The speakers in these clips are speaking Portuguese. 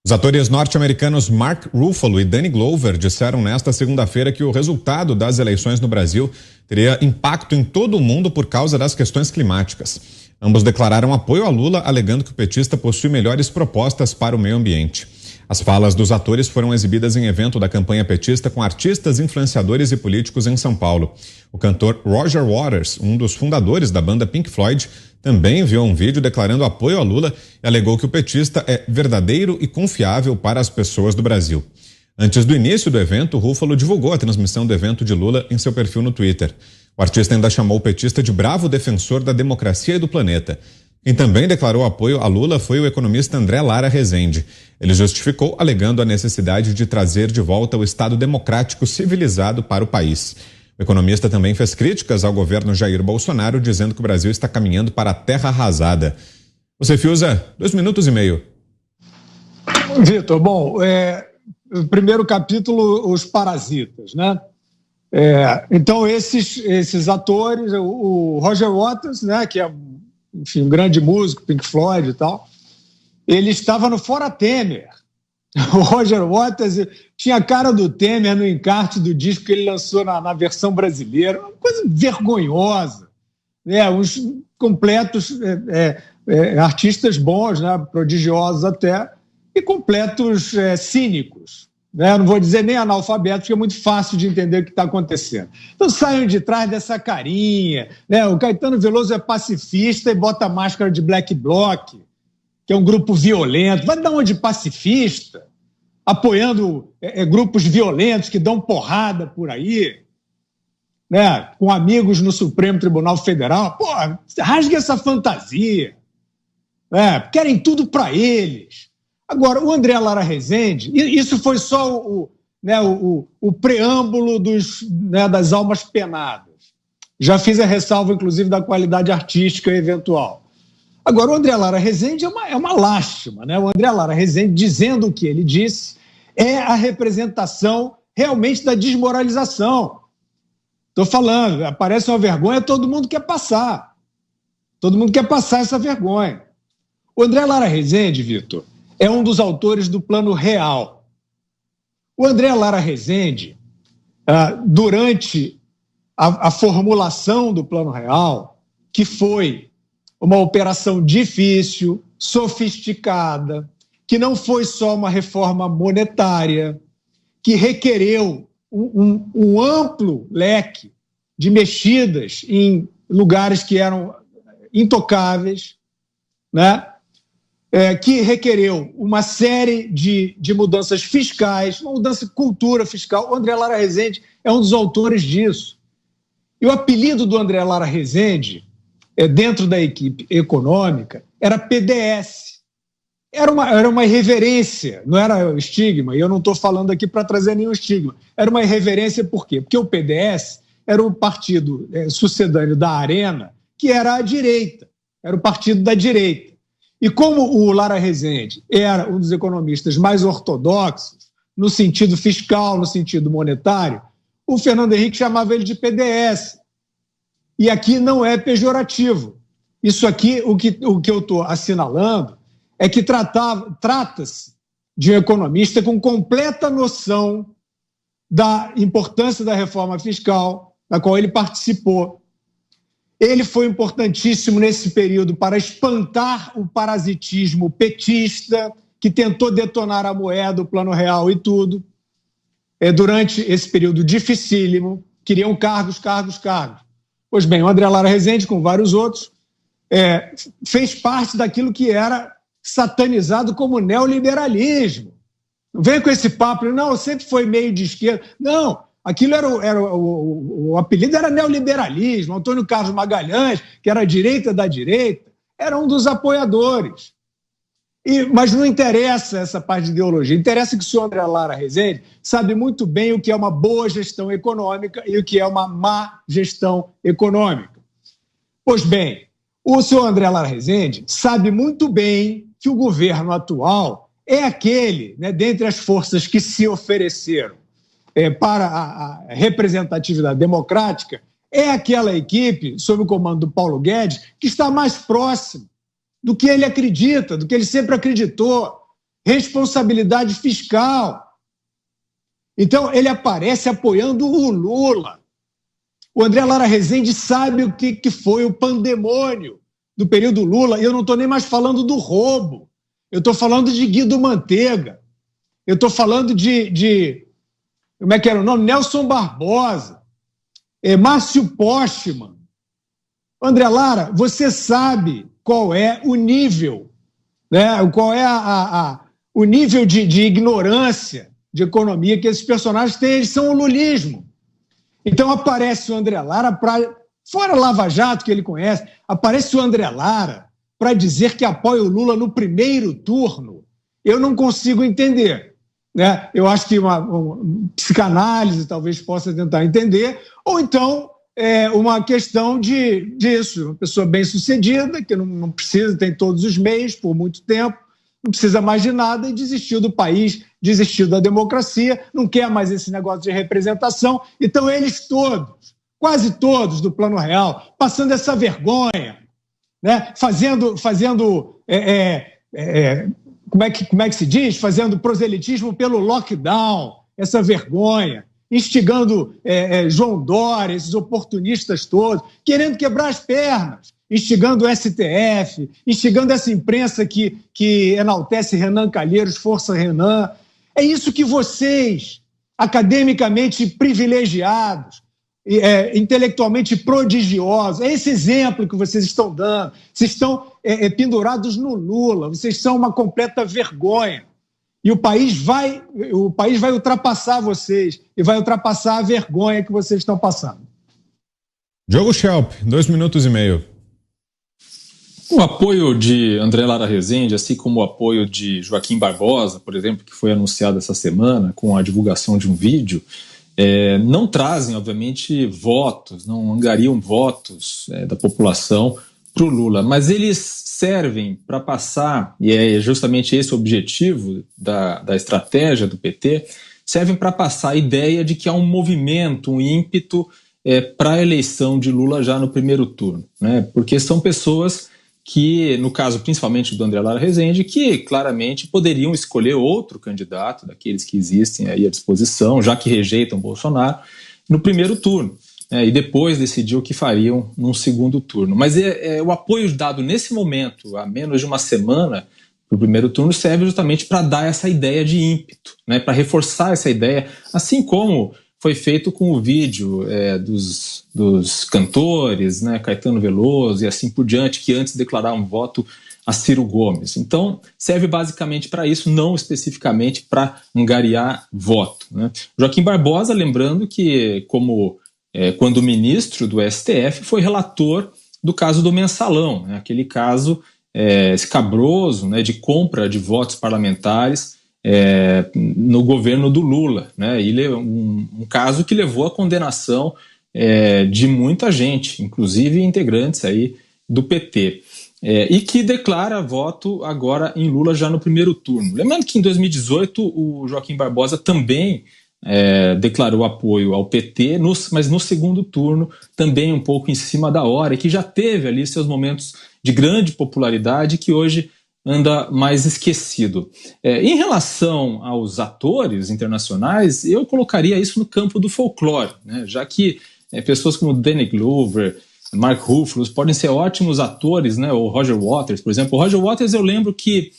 Os atores norte-americanos Mark Ruffalo e Danny Glover disseram nesta segunda-feira que o resultado das eleições no Brasil teria impacto em todo o mundo por causa das questões climáticas. Ambos declararam apoio a Lula, alegando que o petista possui melhores propostas para o meio ambiente. As falas dos atores foram exibidas em evento da campanha petista com artistas, influenciadores e políticos em São Paulo. O cantor Roger Waters, um dos fundadores da banda Pink Floyd, também enviou um vídeo declarando apoio a Lula e alegou que o petista é verdadeiro e confiável para as pessoas do Brasil. Antes do início do evento, Ruffalo divulgou a transmissão do evento de Lula em seu perfil no Twitter. O artista ainda chamou o petista de bravo defensor da democracia e do planeta. Quem também declarou apoio a Lula foi o economista André Lara Rezende. Ele justificou alegando a necessidade de trazer de volta o Estado democrático civilizado para o país. O economista também fez críticas ao governo Jair Bolsonaro, dizendo que o Brasil está caminhando para a terra arrasada. Você, Fiuza, 2 minutos e meio. Vitor, bom, primeiro capítulo, os parasitas, né? Então, esses atores, o Roger Waters, né, que é, enfim, um grande músico, Pink Floyd e tal, ele estava no Fora Temer. O Roger Waters tinha a cara do Temer no encarte do disco que ele lançou na versão brasileira, uma coisa vergonhosa, né? Uns completos artistas bons, né? Prodigiosos até, e completos cínicos. Né? Não vou dizer nem analfabetos, porque é muito fácil de entender o que está acontecendo. Então saiam de trás dessa carinha. Né? O Caetano Veloso é pacifista e bota a máscara de Black Bloc, que é um grupo violento. Vai dar uma de pacifista, apoiando grupos violentos que dão porrada por aí, né? Com amigos no Supremo Tribunal Federal. Pô, rasgue essa fantasia. Né? Querem tudo para eles. Agora, o André Lara Rezende, isso foi só o preâmbulo das almas penadas. Já fiz a ressalva, inclusive, da qualidade artística eventual. Agora, o André Lara Rezende é uma lástima. Né? O André Lara Rezende, dizendo o que ele disse, é a representação realmente da desmoralização. Estou falando, aparece uma vergonha, todo mundo quer passar. Todo mundo quer passar essa vergonha. O André Lara Rezende, Vitor, é um dos autores do Plano Real. O André Lara Rezende, durante a formulação do Plano Real, que foi uma operação difícil, sofisticada, que não foi só uma reforma monetária, que requereu um amplo leque de mexidas em lugares que eram intocáveis, né? Que requereu uma série de mudanças fiscais, uma mudança de cultura fiscal. O André Lara Rezende é um dos autores disso. E o apelido do André Lara Rezende, dentro da equipe econômica, era PDS. Era uma irreverência, não era estigma, e eu não estou falando aqui para trazer nenhum estigma. Era uma irreverência por quê? Porque o PDS era o partido sucedâneo da Arena, que era a direita, era o partido da direita. E como o Lara Rezende era um dos economistas mais ortodoxos, no sentido fiscal, no sentido monetário, o Fernando Henrique chamava ele de PDS. E aqui não é pejorativo. Isso aqui, o que eu estou assinalando, é que trata-se de um economista com completa noção da importância da reforma fiscal, da qual ele participou. Ele foi importantíssimo nesse período para espantar o parasitismo petista, que tentou detonar a moeda, o Plano Real e tudo. Durante esse período dificílimo, queriam cargos. Pois bem, o André Lara Rezende, com vários outros, fez parte daquilo que era satanizado como neoliberalismo. Não vem com esse papo, não, sempre foi meio de esquerda. Não, aquilo o apelido era neoliberalismo. Antônio Carlos Magalhães, que era a direita da direita, era um dos apoiadores. Mas não interessa essa parte de ideologia, interessa que o senhor André Lara Rezende sabe muito bem o que é uma boa gestão econômica e o que é uma má gestão econômica. Pois bem, o senhor André Lara Rezende sabe muito bem que o governo atual é aquele, né, dentre as forças que se ofereceram para a representatividade democrática, é aquela equipe, sob o comando do Paulo Guedes, que está mais próximo do que ele acredita, do que ele sempre acreditou. responsabilidade fiscal. Então, ele aparece apoiando o Lula. O André Lara Rezende sabe o que foi o pandemônio do período Lula, e eu não estou nem mais falando do roubo. Eu estou falando de Guido Mantega. Eu estou falando de como é que era o nome? Nelson Barbosa, Márcio Postman. André Lara, você sabe qual é o nível, né? Qual é o nível de ignorância de economia que esses personagens têm? Eles são o lulismo. Então aparece o André Lara, fora Lava Jato, que ele conhece, aparece o André Lara para dizer que apoia o Lula no primeiro turno. Eu não consigo entender. Né? Eu acho que uma psicanálise talvez possa tentar entender, ou então uma questão disso, uma pessoa bem-sucedida, que não precisa, tem todos os meios por muito tempo, não precisa mais de nada e desistiu do país, desistiu da democracia, não quer mais esse negócio de representação. Então eles todos, quase todos do Plano Real, passando essa vergonha, né? Fazendo como é que se diz? Fazendo proselitismo pelo lockdown, essa vergonha, instigando João Dória, esses oportunistas todos, querendo quebrar as pernas, instigando o STF, instigando essa imprensa que enaltece Renan Calheiros, Força Renan. É isso que vocês, academicamente privilegiados, intelectualmente prodigiosos, é esse exemplo que vocês estão dando. Vocês estão pendurados no Lula, vocês são uma completa vergonha. E o país vai ultrapassar vocês e vai ultrapassar a vergonha que vocês estão passando. Diogo Schelp, 2 minutos e meio. O apoio de André Lara Rezende, assim como o apoio de Joaquim Barbosa, por exemplo, que foi anunciado essa semana com a divulgação de um vídeo, não trazem, obviamente, votos, não angariam votos da população para o Lula, mas eles servem para passar, e é justamente esse o objetivo da estratégia do PT, servem para passar a ideia de que há um movimento, um ímpeto para a eleição de Lula já no primeiro turno, né? Porque são pessoas que, no caso principalmente do André Lara Rezende, que claramente poderiam escolher outro candidato daqueles que existem aí à disposição, já que rejeitam Bolsonaro, no primeiro turno, e depois decidir o que fariam num segundo turno. Mas o apoio dado nesse momento, há menos de uma semana, para o primeiro turno, serve justamente para dar essa ideia de ímpeto, né, para reforçar essa ideia, assim como foi feito com o vídeo dos cantores, né, Caetano Veloso e assim por diante, que antes declararam voto a Ciro Gomes. Então, serve basicamente para isso, não especificamente para angariar voto, né? Joaquim Barbosa, lembrando que, quando ministro do STF, foi relator do caso do Mensalão, né, aquele caso escabroso, né, de compra de votos parlamentares no governo do Lula, né? E um caso que levou à condenação de muita gente, inclusive integrantes aí do PT, e que declara voto agora em Lula já no primeiro turno. Lembrando que em 2018 o Joaquim Barbosa também declarou apoio ao PT, mas no segundo turno, também um pouco em cima da hora, e que já teve ali seus momentos de grande popularidade que hoje anda mais esquecido. Em relação aos atores internacionais, eu colocaria isso no campo do folclore, né? Já que pessoas como Danny Glover, Mark Ruffalo podem ser ótimos atores, né? O Roger Waters, por exemplo. O Roger Waters, eu lembro que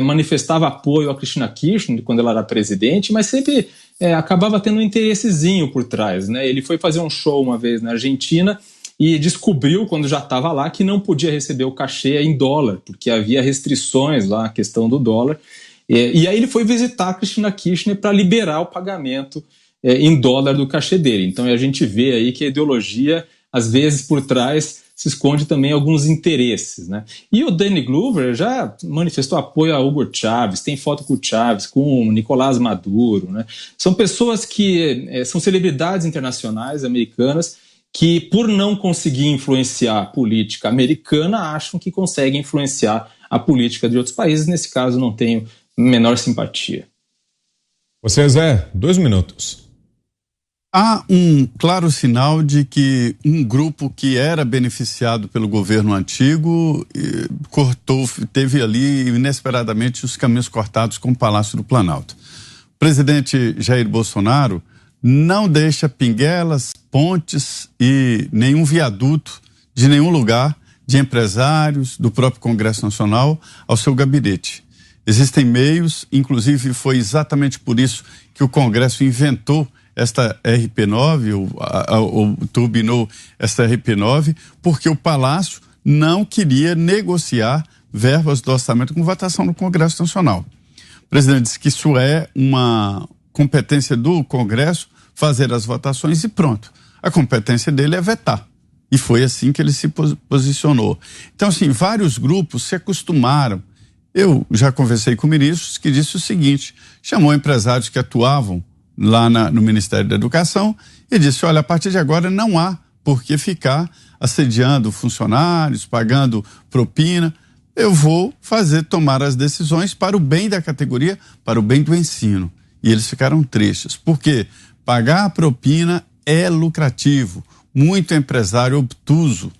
manifestava apoio a Cristina Kirchner quando ela era presidente, mas sempre acabava tendo um interessezinho por trás, né? Ele foi fazer um show uma vez na Argentina e descobriu, quando já estava lá, que não podia receber o cachê em dólar, porque havia restrições lá, a questão do dólar. E aí ele foi visitar a Cristina Kirchner para liberar o pagamento em dólar do cachê dele. Então a gente vê aí que a ideologia, às vezes, por trás, se esconde também alguns interesses, né? E o Danny Glover já manifestou apoio a Hugo Chávez, tem foto com o Chávez, com o Nicolás Maduro, né? São pessoas que são celebridades internacionais, americanas, que, por não conseguir influenciar a política americana, acham que conseguem influenciar a política de outros países. Nesse caso, não tenho a menor simpatia. Você, Zé, 2 minutos. Há um claro sinal de que um grupo que era beneficiado pelo governo antigo teve ali inesperadamente os caminhos cortados com o Palácio do Planalto. O presidente Jair Bolsonaro não deixa pinguelas, pontes e nenhum viaduto de nenhum lugar de empresários, do próprio Congresso Nacional ao seu gabinete. Existem meios, inclusive foi exatamente por isso que o Congresso inventou esta RP9, ou turbinou esta RP9, porque o Palácio não queria negociar verbas do orçamento com votação no Congresso Nacional. O presidente disse que isso é uma competência do Congresso fazer as votações e pronto. A competência dele é vetar. E foi assim que ele se posicionou. Então, assim, vários grupos se acostumaram. Eu já conversei com ministros que disse o seguinte, chamou empresários que atuavam lá no Ministério da Educação e disse, olha, a partir de agora não há por que ficar assediando funcionários, pagando propina. Eu vou tomar as decisões para o bem da categoria, para o bem do ensino. E eles ficaram tristes, porque pagar a propina é lucrativo. Muito empresário obtuso,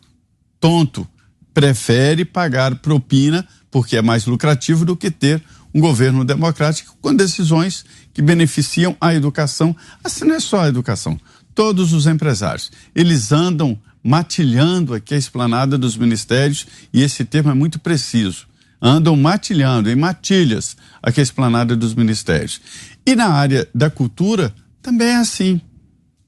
tonto, prefere pagar propina porque é mais lucrativo do que ter um governo democrático com decisões que beneficiam a educação. Assim não é só a educação, todos os empresários. Eles andam matilhando aqui a esplanada dos ministérios, e esse termo é muito preciso. Andam matilhando, em matilhas, aqui a esplanada dos ministérios. E na área da cultura também é assim,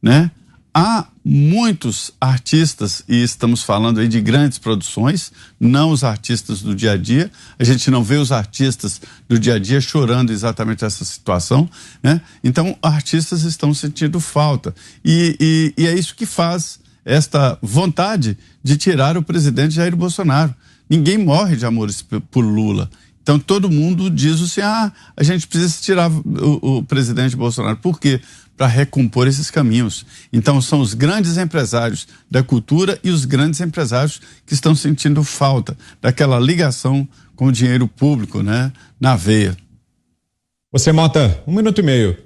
né? Há muitos artistas, e estamos falando aí de grandes produções, não os artistas do dia a dia. A gente não vê os artistas do dia a dia chorando exatamente essa situação, né? Então, artistas estão sentindo falta. E é isso que faz esta vontade de tirar o presidente Jair Bolsonaro. Ninguém morre de amores por Lula. Então, todo mundo diz assim, a gente precisa tirar o presidente Bolsonaro. Por quê? Para recompor esses caminhos. Então, são os grandes empresários da cultura e os grandes empresários que estão sentindo falta daquela ligação com o dinheiro público, né, na veia. Você, Mota, 1 minuto e meio.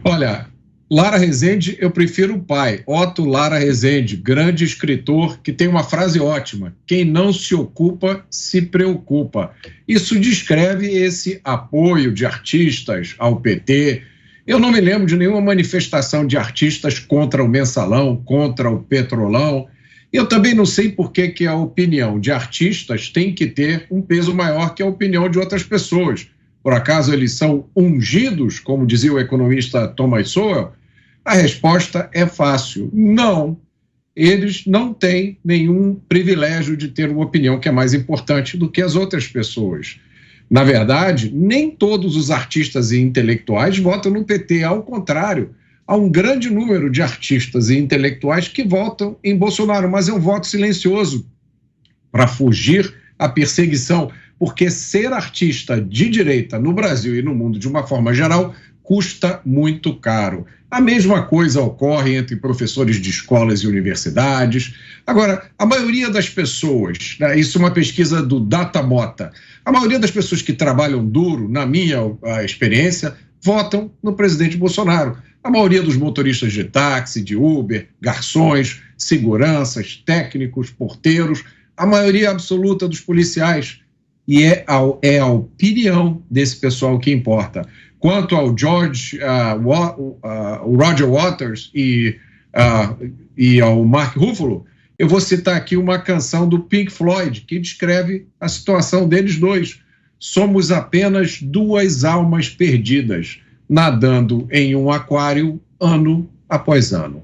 Olha, Lara Rezende, eu prefiro o pai, Otto Lara Rezende, grande escritor, que tem uma frase ótima: quem não se ocupa, se preocupa. Isso descreve esse apoio de artistas ao PT. Eu não me lembro de nenhuma manifestação de artistas contra o Mensalão, contra o Petrolão. Eu também não sei por que a opinião de artistas tem que ter um peso maior que a opinião de outras pessoas. Por acaso eles são ungidos, como dizia o economista Thomas Sowell? A resposta é fácil: não. Eles não têm nenhum privilégio de ter uma opinião que é mais importante do que as outras pessoas. Na verdade, nem todos os artistas e intelectuais votam no PT. Ao contrário, há um grande número de artistas e intelectuais que votam em Bolsonaro, mas é um voto silencioso para fugir à perseguição, porque ser artista de direita no Brasil e no mundo de uma forma geral custa muito caro. A mesma coisa ocorre entre professores de escolas e universidades. Agora, a maioria das pessoas, né, isso é uma pesquisa do Datamota, a maioria das pessoas que trabalham duro, na minha experiência, votam no presidente Bolsonaro. A maioria dos motoristas de táxi, de Uber, garçons, seguranças, técnicos, porteiros, a maioria absoluta dos policiais. E é a opinião desse pessoal que importa. Quanto ao o Roger Waters e ao Mark Ruffalo, eu vou citar aqui uma canção do Pink Floyd, que descreve a situação deles dois. Somos apenas duas almas perdidas, nadando em um aquário ano após ano.